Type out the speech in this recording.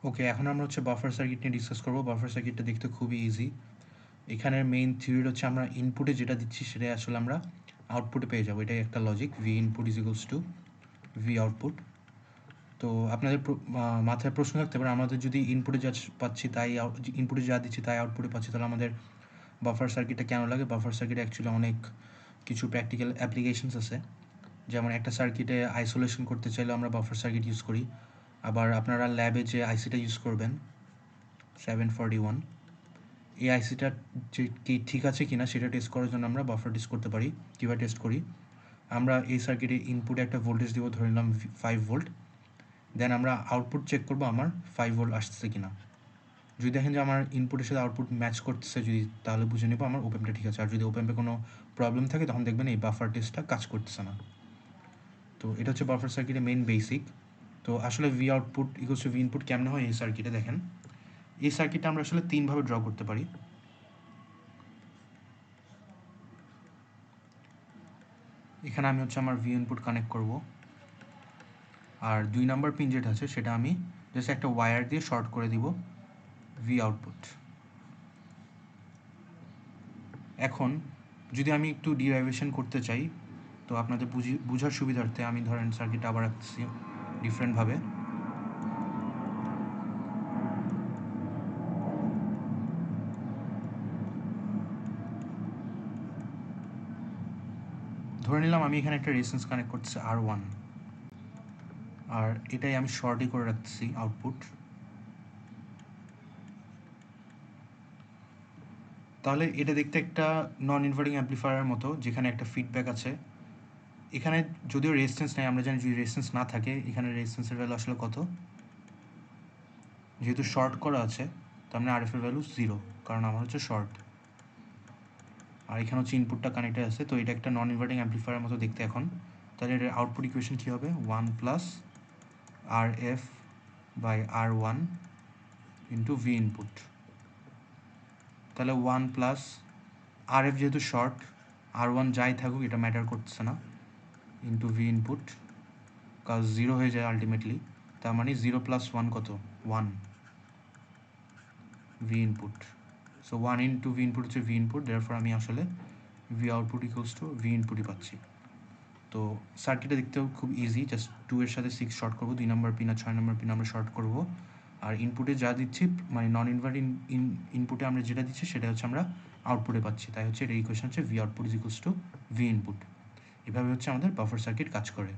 ওকে, এখন আমরা হচ্ছে বাফার সার্কিট নিয়ে ডিসকাস করবো। বাফার সার্কিটটা দেখতে খুবই ইজি। এখানের মেইন থিওরি হচ্ছে আমরা ইনপুটে যেটা দিচ্ছি সেটাই আসলে আমরা আউটপুটে পেয়ে যাবো। এটাই একটা logic, V input is equals to V output. তো আপনাদের মাথায় প্রশ্ন থাকতে পারে, আমাদের যদি ইনপুটে যা পাচ্ছি তাই ইনপুটে যা দিচ্ছি তাই আউটপুটে পাচ্ছি, তাহলে আমাদের বাফার সার্কিটটা কেন লাগে? বাফার সার্কিটে অ্যাকচুয়ালি অনেক কিছু প্র্যাকটিক্যাল অ্যাপ্লিকেশনস আছে। যেমন একটা সার্কিটে আইসোলেশন করতে চাইলে আমরা বাফার সার্কিট ইউজ করি। আবার আপনারা ল্যাবে যে আইসিটা ইউজ করবেন 741, এই আইসিটা যে কি ঠিক আছে কিনা সেটা টেস্ট করার জন্য আমরা বাফার টেস্ট করতে পারি। কীভাবে টেস্ট করি? আমরা এই সার্কিটে ইনপুটে একটা ভোল্টেজ দেবো, ধরে নিলাম 5 ভোল্ট। দেন আমরা আউটপুট চেক করবো আমার 5 ভোল্ট আসতেছে কিনা। যদি দেখেন যে আমার ইনপুটের সাথে আউটপুট ম্যাচ করতেছে, যদি, তাহলে বুঝে নেবো আমার ওপেনটা ঠিক আছে। আর যদি ওপেনপে কোনো প্রবলেম থাকে তখন দেখবেন এই বাফার টেস্টটা কাজ করতেছে না। তো এটা হচ্ছে বাফার সার্কিটের মেইন বেসিক। তো আসলে V output equals to V input কেমন হয় এই সার্কিটে দেখেন। এই সার্কিটটা আমরা আসলে তিনভাবে ড্র করতে পারি। এখানে আমি হচ্ছে আমার ভি ইনপুট কানেক্ট করব, আর 2 নাম্বার পিন যেটা আছে সেটা আমি জাস্ট একটা ওয়্যার দিয়ে শর্ট করে দিব ভি আউটপুট। এখন যদি আমি একটু ডিরাইভেশন করতে চাই, তো আপনাদের বুঝার সুবিধার্থে আমি ধরেন সার্কিটটা আবার রাখছি ডিফারেন্টভাবে। ধরে নিলাম আমি এখানে একটা রেজিস্ট্যান্স কানেক্ট করতেছি R1, আর এটাই আমি শর্টই করে রাখতেছি আউটপুট। তাহলে এটা দেখতে একটা নন ইনভার্টিং অ্যাম্প্লিফায়ারের মতো, যেখানে একটা ফিডব্যাক আছে। এখানে যদিও রেজিস্ট্যান্স নেই, আমরা জানি যদি রেজিস্ট্যান্স না থাকে এখানে রেজিস্ট্যান্সের ভ্যালু আসলে কত। যেহেতু শর্ট করা আছে তার মানে আরএফের ভ্যালু 0, কারণ আমার হচ্ছে শর্ট। আর এখানে হচ্ছে ইনপুটটা কানেক্টেড আছে, তো এটা একটা নন ইনভার্টিং অ্যাম্প্লিফায়ারের মতো দেখতে এখন। তাহলে এটার আউটপুট ইকুয়েশন কী হবে? 1 plus RF by R1 into V input. তাহলে 1 প্লাস RF যেহেতু শর্ট, R1 যাই থাকুক এটা ম্যাটার করতেছে না, ইন্টু ভি ইনপুট, কাজ 0 হয়ে যায় আলটিমেটলি। তার মানে 0 প্লাস 1 কত? 1 V input. So 1 into V input হচ্ছে ভি ইনপুট, দেয়ারফর আমি আসলে V output equals to V ইনপুটই পাচ্ছি। তো সার্কিটটা দেখতেও খুব ইজি, জাস্ট 2 এর সাথে 6 শর্ট করবো, 2 নম্বর পিন আর 6 নম্বর পিন আমরা শর্ট করবো। আর ইনপুটে যা দিচ্ছি মানে নন ইনভার্টিং ইনপুটে আমরা যেটা দিচ্ছি সেটা হচ্ছে আমরা আউটপুটে পাচ্ছি। তাই হচ্ছে এটা ইকুয়েশন হচ্ছে V output is equals to V input. এভাবে হচ্ছে আমাদের বাফার সার্কিট কাজ করে।